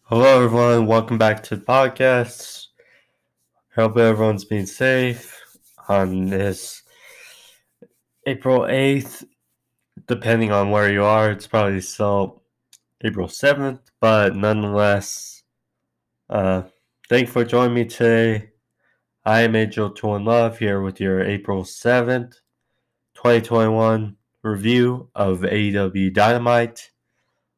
Hello, everyone. Welcome back to the podcast. Hope everyone's being safe on this April 8th. Depending on where you are, it's probably still April 7th, but nonetheless, thank you for joining me today. I am Angel to Love here with your April 7th, 2021 review of AEW Dynamite.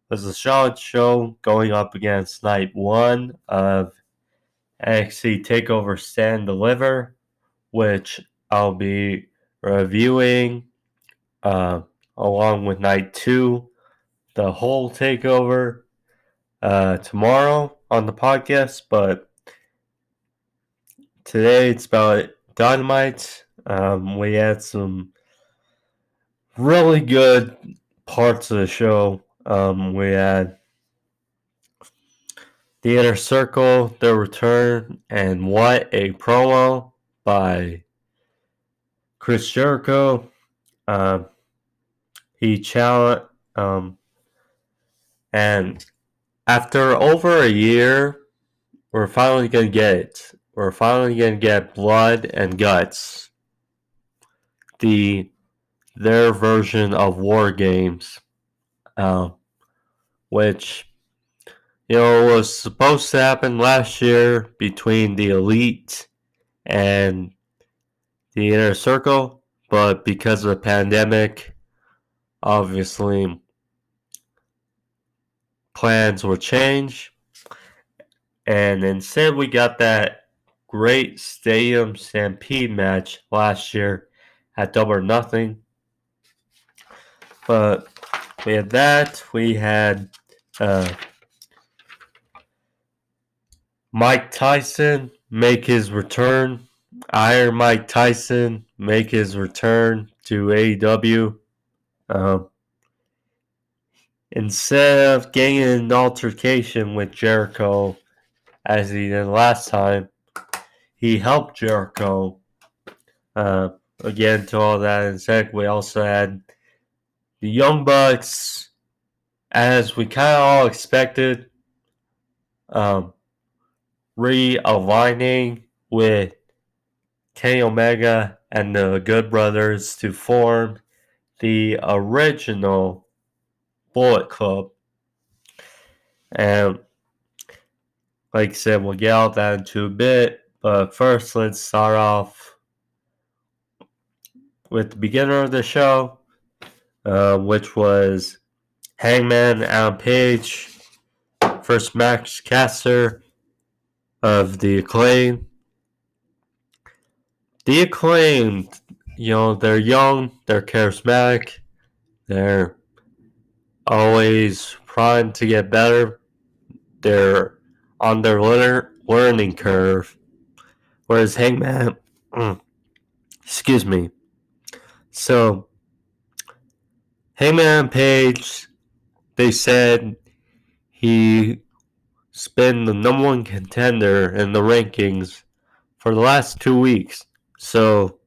It was a solid show going up against night one of NXT TakeOver Stand Deliver, which I'll be reviewing along with night two, the whole takeover, tomorrow on the podcast. But today it's about Dynamite. We had some really good parts of the show. We had the Inner Circle, their return, and what a promo by Chris Jericho. He challenged, and after over a year, we're finally gonna get it. We're finally gonna get Blood and Guts, their version of War Games, which was supposed to happen last year between the Elite and the Inner Circle, but because of the pandemic, obviously plans were changed, and instead we got that great Stadium Stampede match last year at Double or Nothing. But we had that. We had Mike Tyson make his return. Iron Mike Tyson make his return to AEW. Instead of getting in an altercation with Jericho as he did last time, he helped Jericho. Again, to all that in a sec, we also had the Young Bucks, as we kind of all expected, realigning with Kenny Omega and the Good Brothers to form the original Bullet Club. And like I said, we'll get all that into a bit. But first, let's start off with the beginner of the show, which was Hangman, Adam Page, first Maxx caster of the Acclaim. The Acclaim, they're young, they're charismatic, they're always trying to get better. They're on their learning curve. Whereas Hangman, excuse me. So, Hangman Page, they said he's been the number one contender in the rankings for the last 2 weeks. So,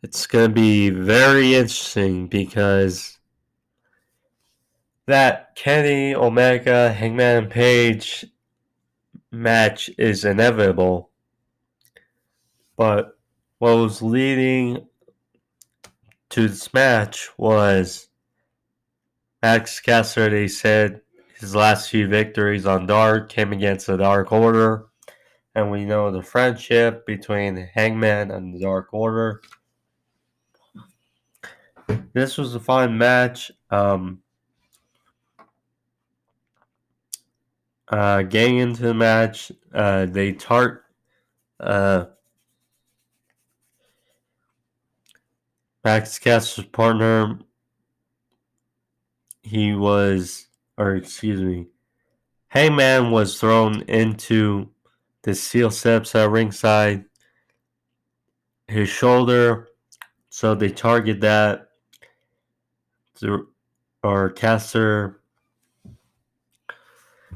it's going to be very interesting because that Kenny Omega Hangman Page match is inevitable. But what was leading to this match was Maxx Cassidy said his last few victories on Dark came against the Dark Order, and we know the friendship between Hangman and the Dark Order. This was a fun match. Getting into the match, Maxx Caster's partner, Hangman was thrown into the steel steps at ringside, his shoulder, so they target that, or Caster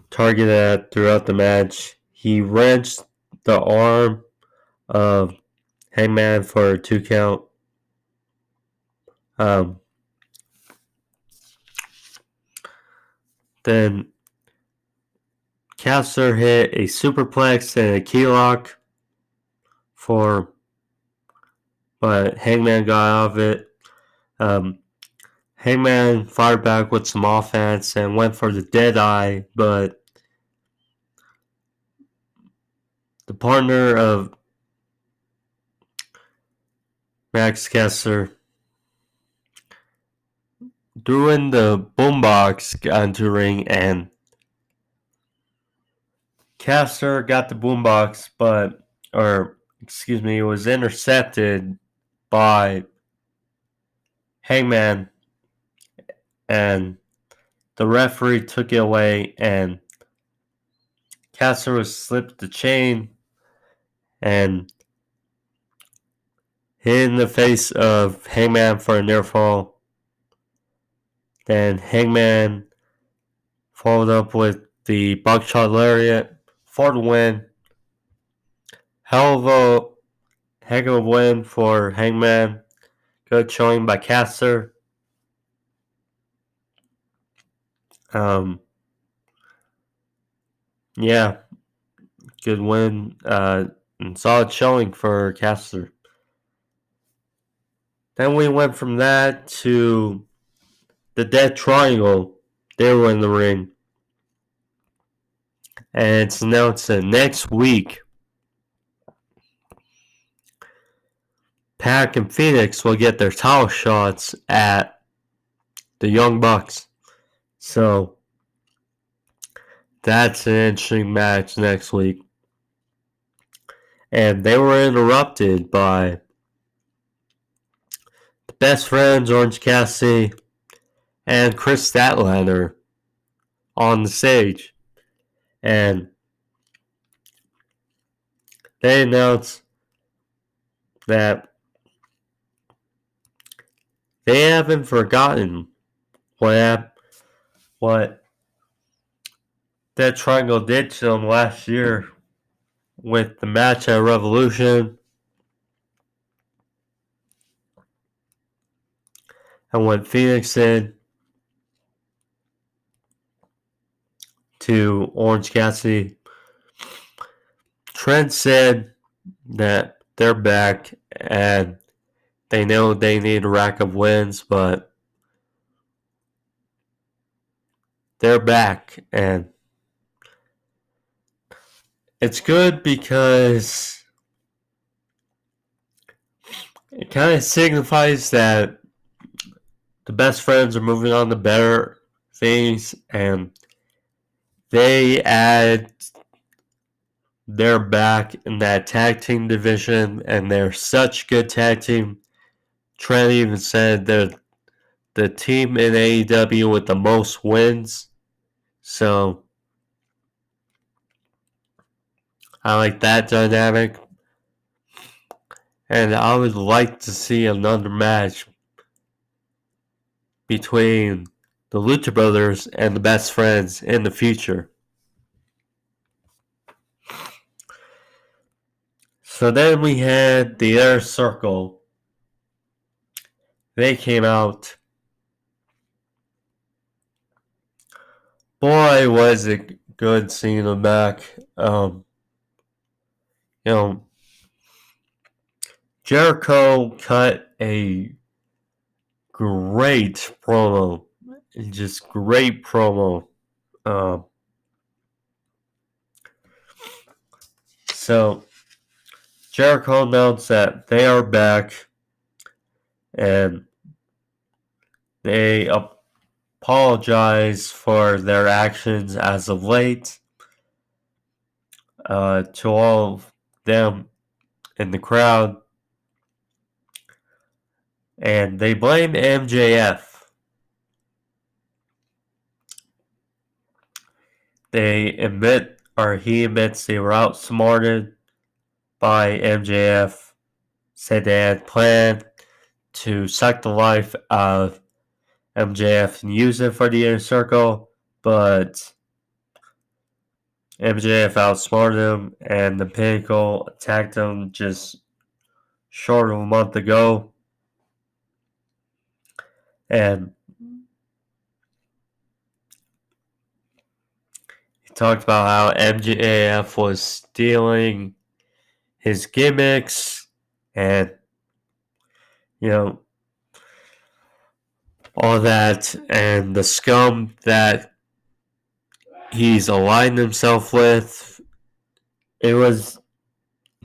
targeted that throughout the match. He wrenched the arm of Hangman for a 2 count. Then Caster hit a superplex and a key lock but Hangman got out of it. Hangman fired back with some offense and went for the Deadeye, but the partner of Maxx Caster threw in the boombox, got into the ring, and Caster got the boombox, it was intercepted by Hangman, and the referee took it away, and Caster was slipped the chain and hit in the face of Hangman for a near fall. Then Hangman followed up with the buckshot lariat for the win. Heck of a win for Hangman. Good showing by Caster. Yeah, good win and solid showing for Caster. Then we went from that to the Death Triangle. They were in the ring. And it's announced that next week, Pac and Phoenix will get their title shots at the Young Bucks. So, that's an interesting match next week. And they were interrupted by the Best Friends, Orange Cassidy, and Chris Statlander on the stage. And they announced that they haven't forgotten what that Triangle did to them last year with the match at Revolution and what Phoenix did to Orange Cassidy. Trent said that they're back and they know they need a rack of wins, but they're back, and it's good because it kind of signifies that the Best Friends are moving on to better things, and they add their back in that tag team division, and they're such good tag team. Trent even said they're the team in AEW with the most wins. So I like that dynamic. And I would like to see another match between the Lucha Brothers and the Best Friends in the future. So then we had the Inner Circle. They came out. Boy, was it good seeing them back. Jericho cut a great promo. Just great promo. So Jericho announced that they are back and they apologize for their actions as of late to all of them in the crowd. And they blame MJF. He admits they were outsmarted by MJF. Said they had planned to suck the life out of MJF and use it for the Inner Circle, but MJF outsmarted him, and the Pinnacle attacked him just short of a month ago. And talked about how MJF was stealing his gimmicks and, all that, and the scum that he's aligned himself with. It's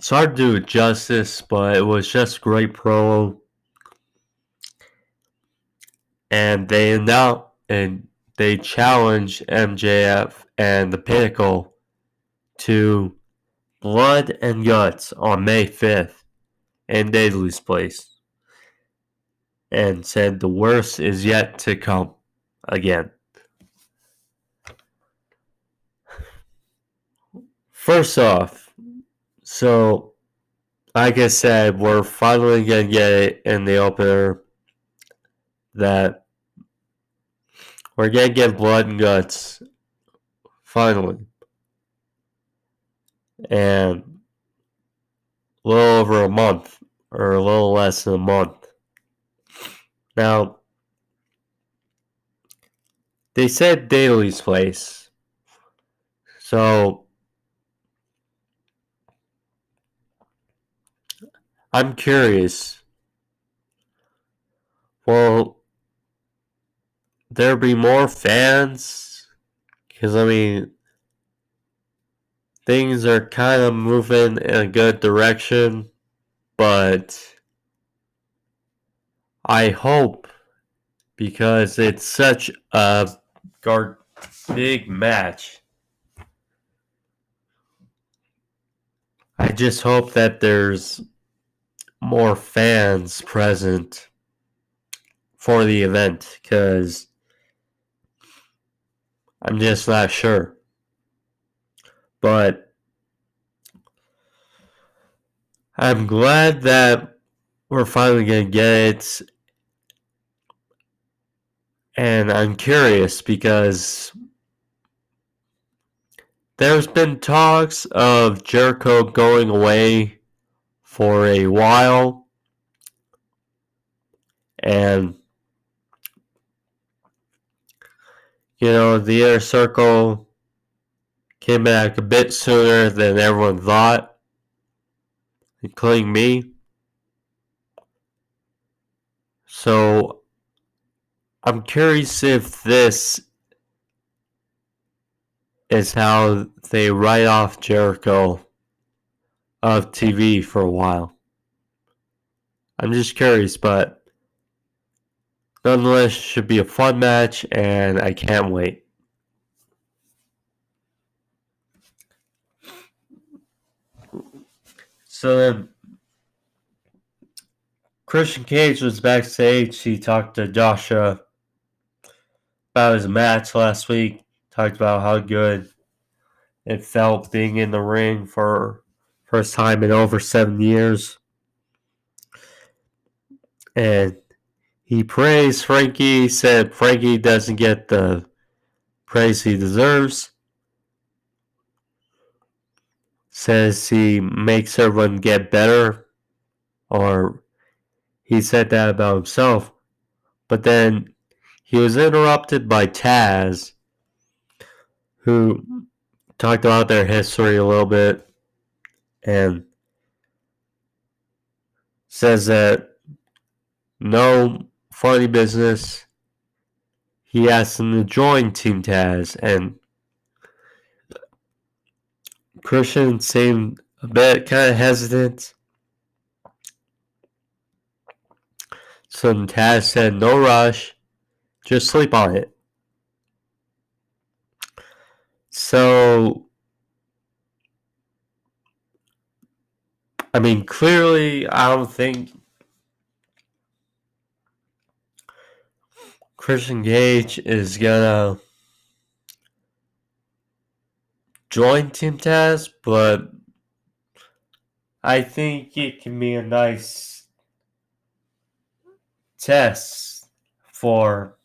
hard to do it justice, but it was just great promo. And they challenge MJF and the Pinnacle to Blood and Guts on May 5th in Daily's place. And said the worst is yet to come again. First off, so like I said, we're finally going to get it in the opener that we're going to get Blood and Guts finally. And a little over a month, or a little less than a month. Now, they said Daily's place. So, I'm curious. Will there be more fans? Because, things are kind of moving in a good direction. But I hope, because it's such a big match, I just hope that there's more fans present for the event, because I'm just not sure. But I'm glad that we're finally going to get it. And I'm curious because there's been talks of Jericho going away for a while. And, the Inner Circle came back a bit sooner than everyone thought, including me. So, I'm curious if this is how they write off Jericho of TV for a while. I'm just curious, but nonetheless, should be a fun match, and I can't wait. So then, Christian Cage was backstage. He talked to Joshua about his match last week. Talked about how good it felt being in the ring for first time in over 7 years. And he praised Frankie, said Frankie doesn't get the praise he deserves. Says he makes everyone get better, or he said that about himself. But then he was interrupted by Taz, who talked about their history a little bit and says that no funny business. He asked him to join Team Taz, and Christian seemed a bit kind of hesitant. So Taz said, no rush, just sleep on it. So, clearly, I don't think Christian Cage is gonna join Team Taz, but I think it can be a nice test for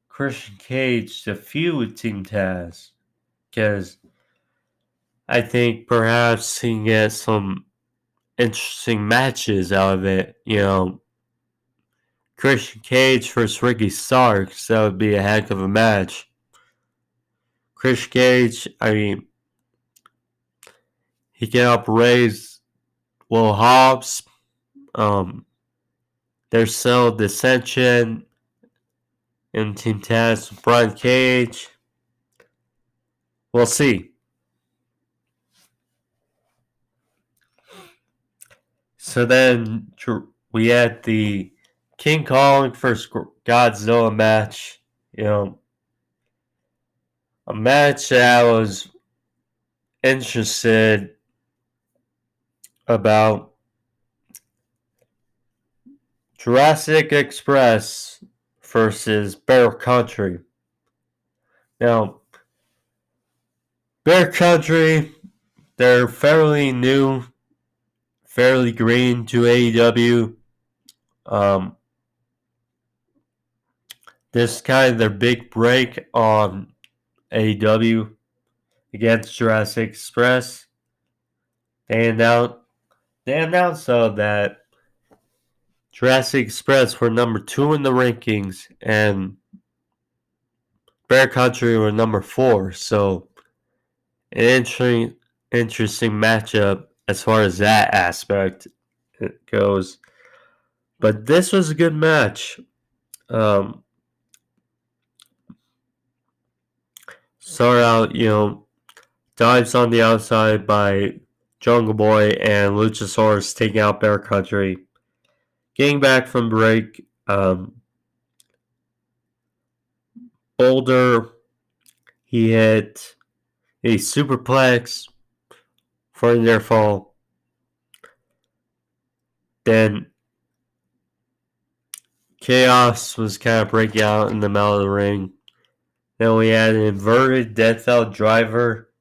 Christian Cage to feud with Team Taz, because I think perhaps he can get some interesting matches out of it. Christian Cage versus Ricky Starks, that would be a heck of a match. Chris Cage, I mean, he can upraise Will Hobbs. There's still dissension in Team Taz with Brian Cage. We'll see. So then we had the King Kong vs. Godzilla match. A match that I was interested about. Jurassic Express versus Bear Country. Now, Bear Country, they're fairly new, fairly green to AEW. This is kind of their big break on AEW against Jurassic Express. They announced though that Jurassic Express were number 2 in the rankings and Bear Country were number 4. So an interesting matchup as far as that aspect goes. But this was a good match. Start out, dives on the outside by Jungle Boy and Luchasaurus taking out Bear Country. Getting back from break, Boulder, he hit a superplex for their fall. Then Chaos was kind of breaking out in the middle of the ring. Then we had an inverted deathfell driver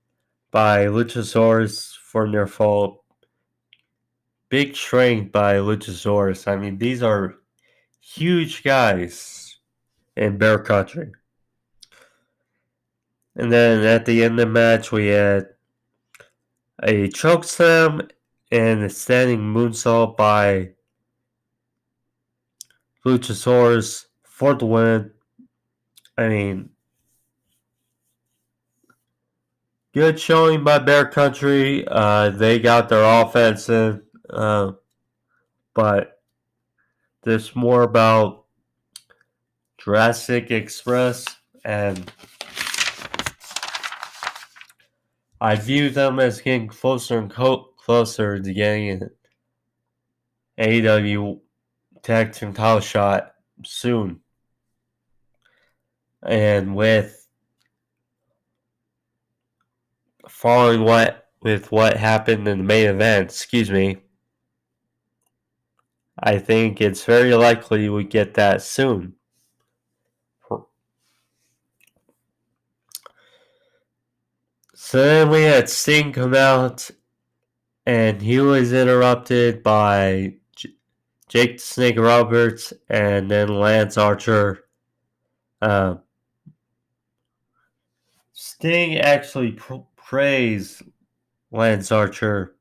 by Luchasaurus for near fall. Big strength by Luchasaurus. I mean, these are huge guys in Bear Country. And then at the end of the match, we had a chokeslam and a standing moonsault by Luchasaurus for the win. I mean, good showing by Bear Country. They got their offense in, but there's more about Jurassic Express, and I view them as getting closer and closer to getting an AEW tag team title shot soon. And with following what happened in the main event, I think it's very likely we get that soon. So then we had Sting come out, and he was interrupted by Jake the Snake Roberts and then Lance Archer. Sting actually praised Lance Archer,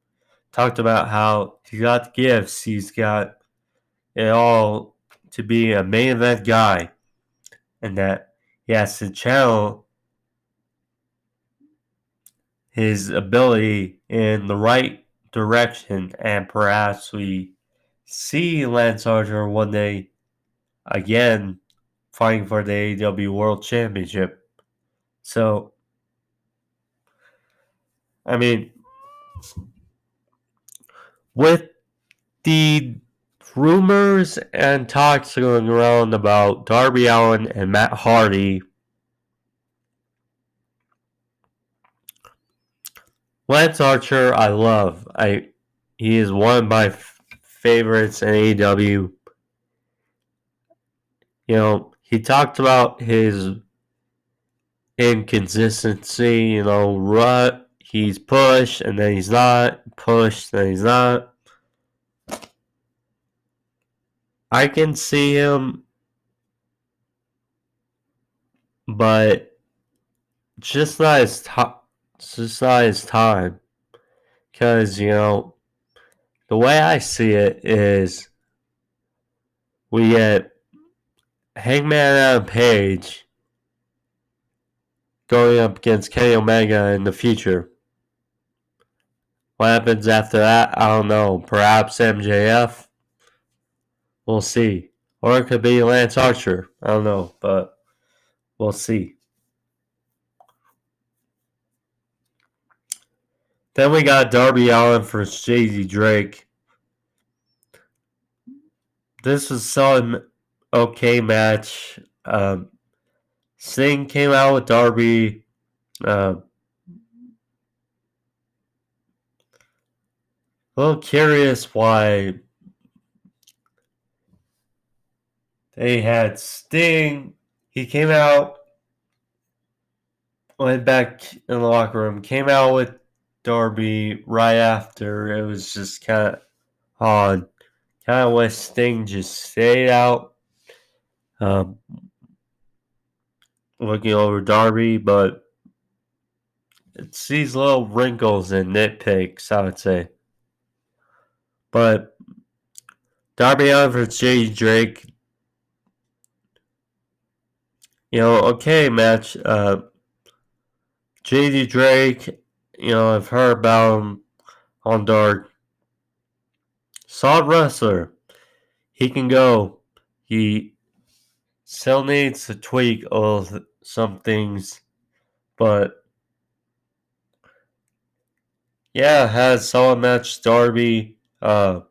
talked about how he got the gifts, he's got it all to be a main event guy, and that he has to channel his ability in the right direction, and perhaps we see Lance Archer one day again fighting for the AEW World Championship. So, I mean, with the rumors and talks going around about Darby Allin and Matt Hardy, Lance Archer, I love. He is one of my favorites in AEW. He talked about his inconsistency. He's pushed and then he's not. Pushed and he's not. I can see him, but just not his time. It's just not his time. Because, the way I see it is we get Hangman Adam Page going up against Kenny Omega in the future. What happens after that, I don't know. Perhaps MJF? We'll see. Or it could be Lance Archer. I don't know, but we'll see. Then we got Darby Allin versus Jade Drake. This was some okay match. Sting came out with Darby. A little curious why they had Sting. He came out, went back in the locker room, came out with Darby right after. It was just kind of odd. Kind of wish Sting just stayed out, looking over Darby, but it's these little wrinkles and nitpicks, I would say. But Darby Allin versus Jade Drake, okay match. JD Drake, I've heard about him on Dark. Solid wrestler. He can go. He still needs to tweak some things, but yeah, has solid match Darby. But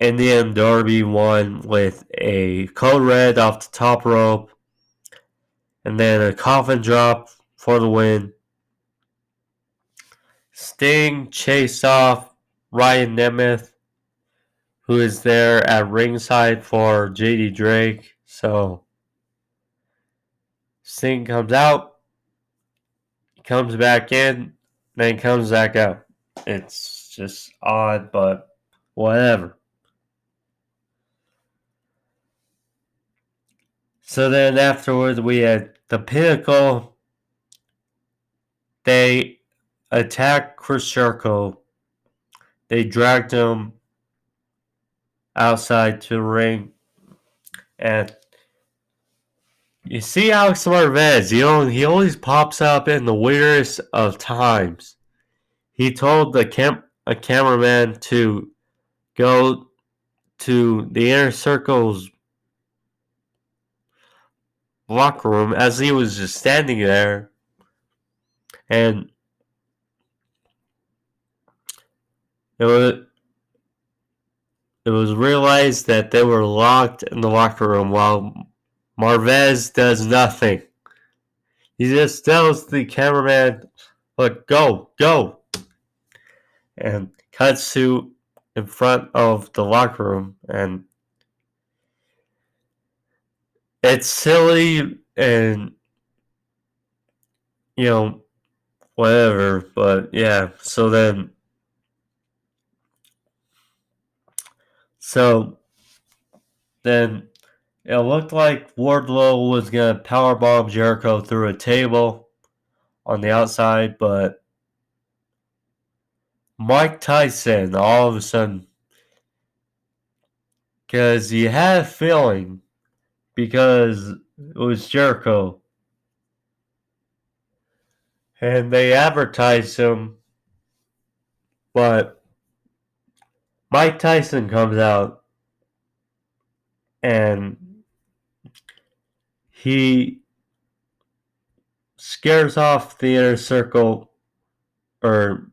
in the end, Darby won with a code red off the top rope, and then a coffin drop for the win. Sting chased off Ryan Nemeth, who is there at ringside for JD Drake. So Sting comes out, comes back in, then comes back out. It's just odd, but whatever. So then afterwards, we had the Pinnacle. They attacked Chris Jericho. They dragged him outside to the ring. And you see Alex Marvez, he always pops up in the weirdest of times. He told a cameraman to go to the Inner Circle's locker room as he was just standing there. And it was realized that they were locked in the locker room while Marvez does nothing. He just tells the cameraman, look, go, go. And cuts to in front of the locker room. And it's silly and, whatever. But yeah, so then it looked like Wardlow was going to powerbomb Jericho through a table on the outside, but Mike Tyson all of a sudden, because you had a feeling, because it was Jericho, and they advertised him, but Mike Tyson comes out and he scares off the Inner Circle, or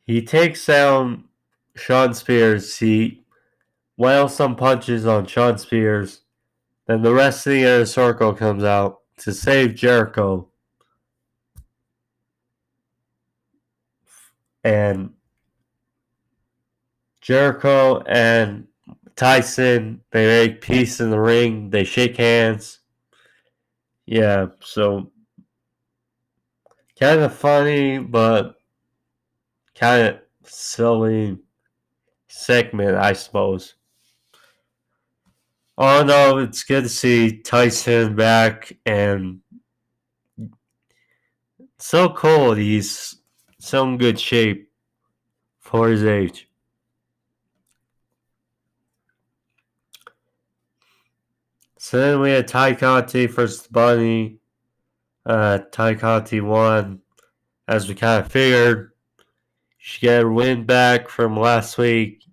he takes down Shawn Spears. He wails some punches on Shawn Spears. Then the rest of the Inner Circle comes out to save Jericho. And Jericho and Tyson, they make peace in the ring. They shake hands. Yeah, so kind of funny, but kind of silly segment, I suppose. Oh no, it's good to see Tyson back, and so cool. He's so in good shape for his age. So then we had Ty Conti versus Bunny. Ty Conti won, as we kind of figured. She got a win back from last week.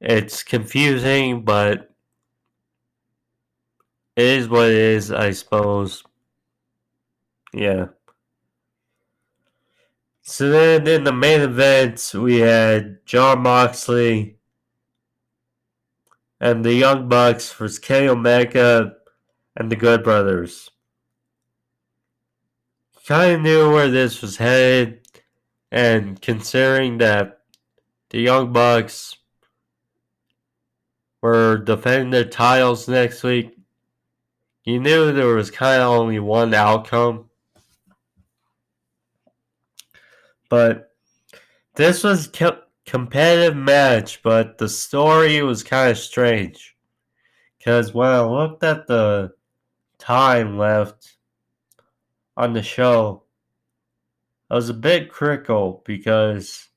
It's confusing, but it is what it is, I suppose. Yeah. So then in the main event, we had Jon Moxley and the Young Bucks versus Kenny Omega and the Good Brothers. Kind of knew where this was headed, and considering that the Young Bucks were defending their titles next week, you knew there was kind of only one outcome. But this was a competitive match, but the story was kind of strange. Because when I looked at the time left on the show, I was a bit critical because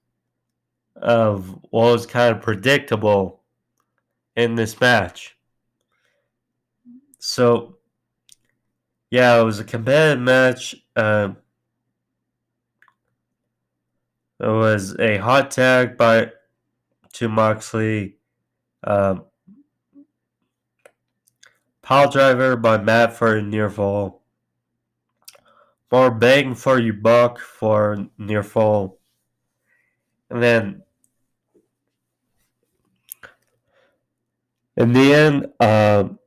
of what was kind of predictable in this match. So, yeah, it was a competitive match. It was a hot tag to Moxley. Pile driver by Matt for a near fall. More bang for your buck for near fall. And then in the end, the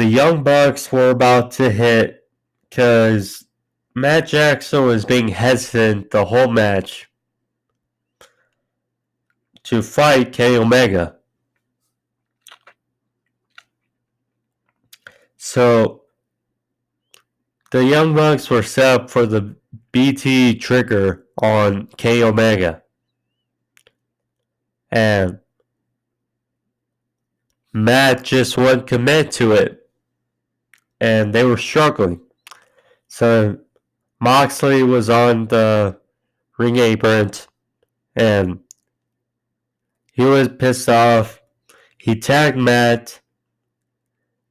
Young Bucks were about to hit because Matt Jackson was being hesitant the whole match to fight Kenny Omega. So the Young Bucks were set up for the BT trigger on Kenny Omega. And Matt just wouldn't commit to it. And they were struggling. So Moxley was on the ring apron and he was pissed off. He tagged Matt,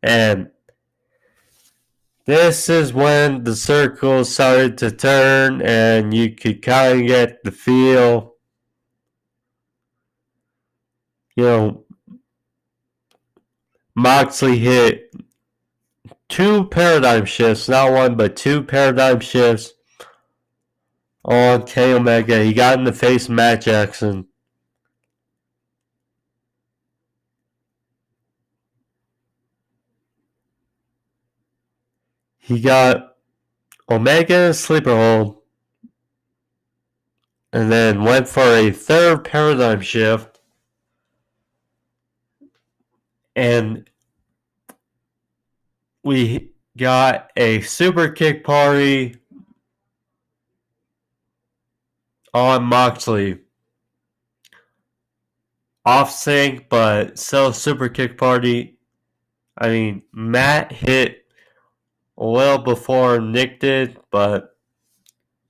and this is when the circle started to turn, and you could kind of get the feel, Moxley hit 2 paradigm shifts, not one, but 2 paradigm shifts on Kenny Omega. He got in the face of Matt Jackson. He got Omega in a sleeper hold, and then went for a 3rd paradigm shift, and we got a super kick party on Moxley. Off sync, but still super kick party. I mean, Matt hit a little before Nick did, but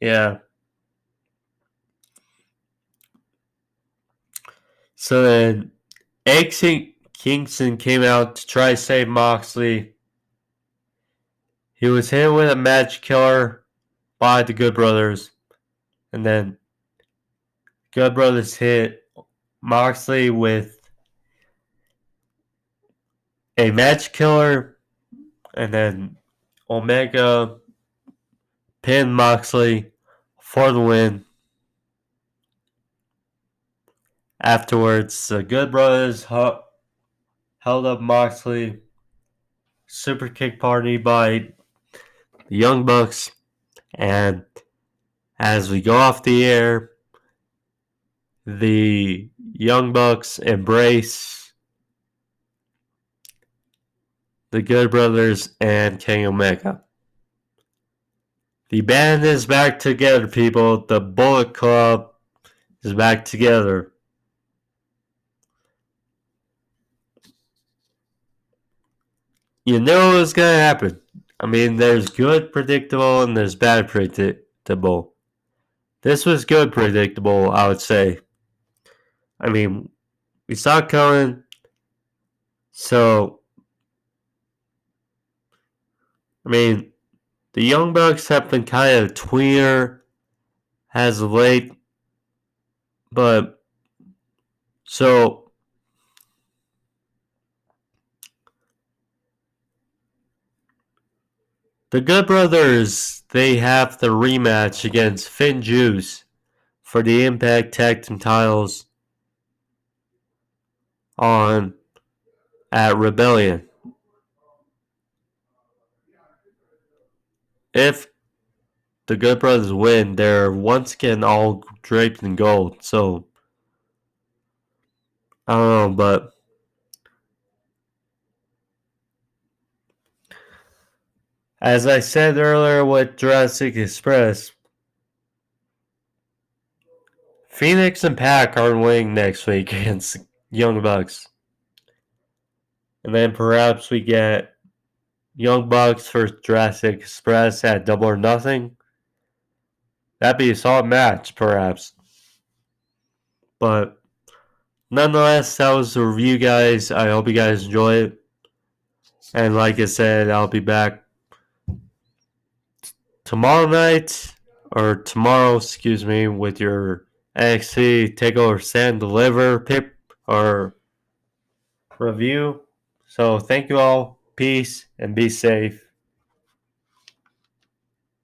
yeah. So then Eddie Kingston came out to try to save Moxley. He was hit with a match killer by the Good Brothers. And then Good Brothers hit Moxley with a match killer. And then Omega pinned Moxley for the win. Afterwards, the Good Brothers held up Moxley. Super kick party by the Young Bucks. And as we go off the air, the Young Bucks embrace the Good Brothers and Kenny Omega. The band is back together, people. The Bullet Club is back together. You know what's going to happen. I mean, there's good predictable and there's bad predictable. This was good predictable, I would say. I mean, we saw it coming. So, I mean, the Young Bucks have been kind of tweener as of late, but so the Good Brothers, they have the rematch against Finn Juice for the Impact Tag Team titles on at Rebellion. If the Good Brothers win, they're once again all draped in gold. So I don't know, but as I said earlier with Jurassic Express, Phoenix and Pac are winning next week against Young Bucks. And then perhaps we get Young Bucks versus Jurassic Express at Double or Nothing. That'd be a solid match, perhaps. But nonetheless, that was the review, guys. I hope you guys enjoy it. And like I said, I'll be back tomorrow, with your NXT TakeOver Stand Deliver pip or review. So thank you all. Peace and be safe.